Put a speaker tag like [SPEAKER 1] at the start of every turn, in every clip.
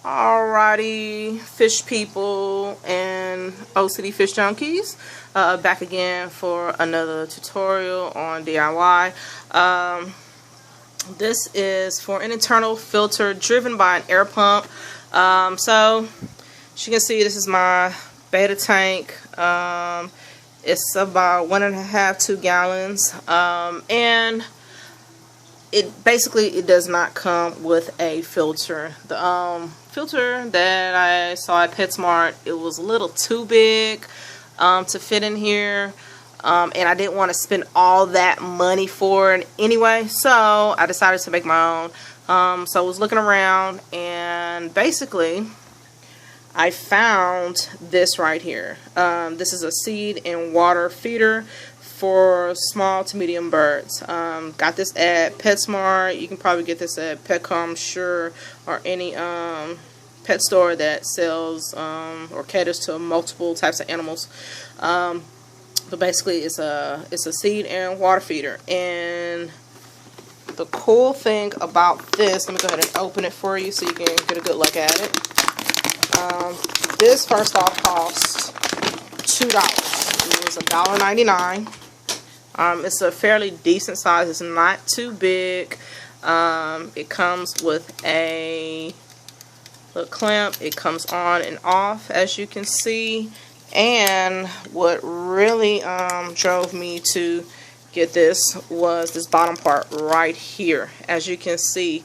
[SPEAKER 1] Alrighty, fish people and OCD fish junkies, back again for another tutorial on DIY. This is for an internal filter driven by an air pump. So as you can see, this is my beta tank. It's about 1.5–2 gallons, and it does not come with a filter. The filter that I saw at PetSmart, it was a little too big to fit in here, and I didn't want to spend all that money for it anyway, so I decided to make my own. So I was looking around, and basically I found this right here. This is a seed and water feeder for small to medium birds. Got this at PetSmart. You can probably get this at Petco, I'm sure, or any pet store that sells or caters to multiple types of animals. But basically, it's a seed and water feeder. And the cool thing about this, let me go ahead and open it for you so you can get a good look at it. This first off cost $2. It was $1.99. It's a fairly decent size. It's not too big. It comes with a little clamp. It comes on and off, as you can see. And what really drove me to get this was this bottom part right here. As you can see,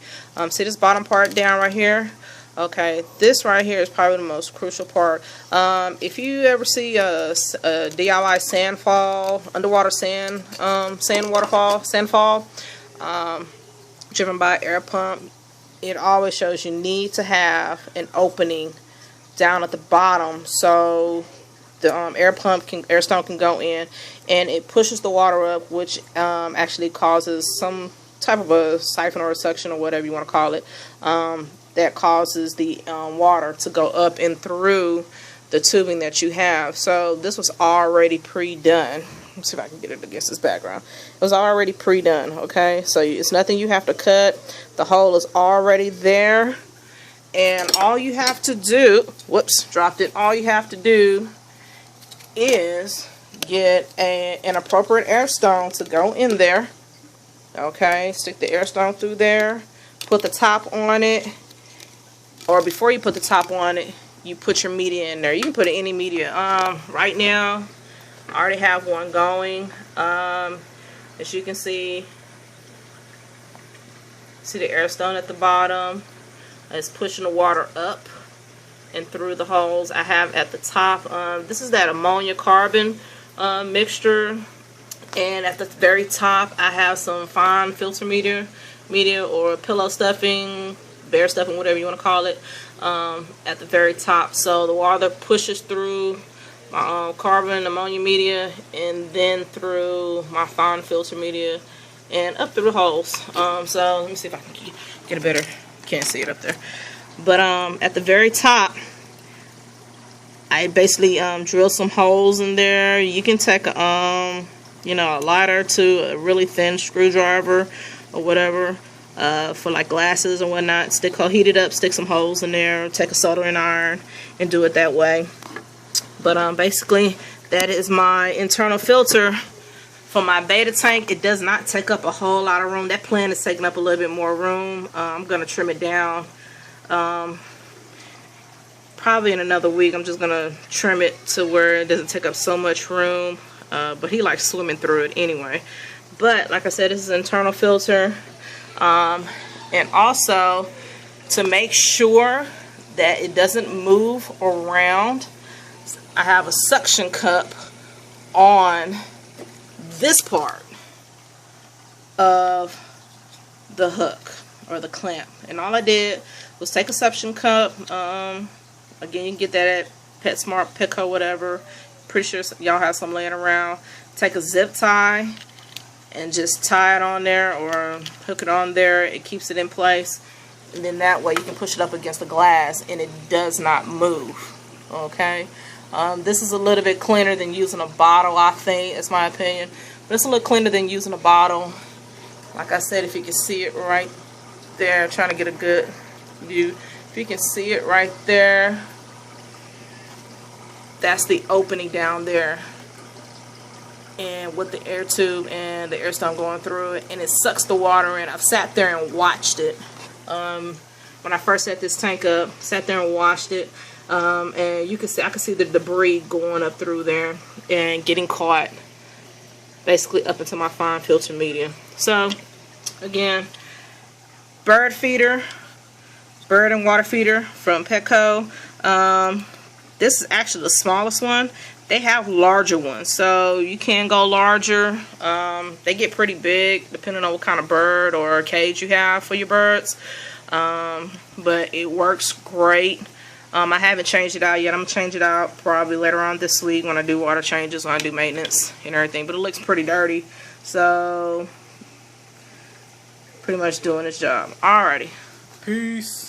[SPEAKER 1] see this bottom part down right here? Okay, this right here is probably the most crucial part. If you ever see a DIY sand fall, underwater sand, sand fall, driven by air pump, it always shows you need to have an opening down at the bottom so the air stone can go in, and it pushes the water up, which actually causes some type of a siphon or a suction or whatever you want to call it. That causes the water to go up and through the tubing that you have. So this was already pre-done. Let's see if I can get it against this background. It was already pre-done, okay? So it's nothing you have to cut. The hole is already there. And all you have to do, whoops, dropped it. All you have to do is get an appropriate air stone to go in there. Okay, stick the air stone through there. Put the top on it. Or before you put the top on it, you put your media in there. You can put any media. Right now, I already have one going. As you can see the air stone at the bottom. It's pushing the water up and through the holes I have at the top. This is that ammonia carbon mixture. And at the very top, I have some fine filter media or pillow stuffing, bear stuffing, whatever you want to call it, at the very top. So the water pushes through my carbon ammonia media and then through my fine filter media and up through the holes. So let me see if I can get a better, can't see it up there. But at the very top, I basically drilled some holes in there. You can take a lighter to a really thin screwdriver or whatever. For like glasses or whatnot, heat it up, stick some holes in there, take a soldering iron and do it that way. But basically that is my internal filter for my beta tank. It does not take up a whole lot of room. That plant is taking up a little bit more room. I'm gonna trim it down probably in another week. I'm just gonna trim it to where it doesn't take up so much room, but he likes swimming through it anyway. But like I said, this is an internal filter. And also to make sure that it doesn't move around, I have a suction cup on this part of the hook or the clamp. And all I did was take a suction cup. Again, you can get that at PetSmart, Petco, whatever. Pretty sure y'all have some laying around. Take a zip tie and just tie it on there or hook it on there. It keeps it in place, and then that way you can push it up against the glass and it does not move. Okay, this is a little bit cleaner than using a bottle, I think. That's my opinion, but it's a little cleaner than using a bottle. Like I said, if you can see it right there, trying to get a good view, If you can see it right there, that's the opening down there, and with the air tube and the air stone going through it, and it sucks the water in. I've sat there and watched it. When I first set this tank up, sat there and watched it, and you can see, I can see the debris going up through there and getting caught basically up into my fine filter media. So again, bird feeder, bird and water feeder from Petco. This is actually the smallest one. They have larger ones, so you can go larger. They get pretty big depending on what kind of bird or cage you have for your birds. But it works great. I haven't changed it out yet. I'm going to change it out probably later on this week when I do water changes, when I do maintenance and everything. But it looks pretty dirty, so pretty much doing its job. Alrighty. Peace.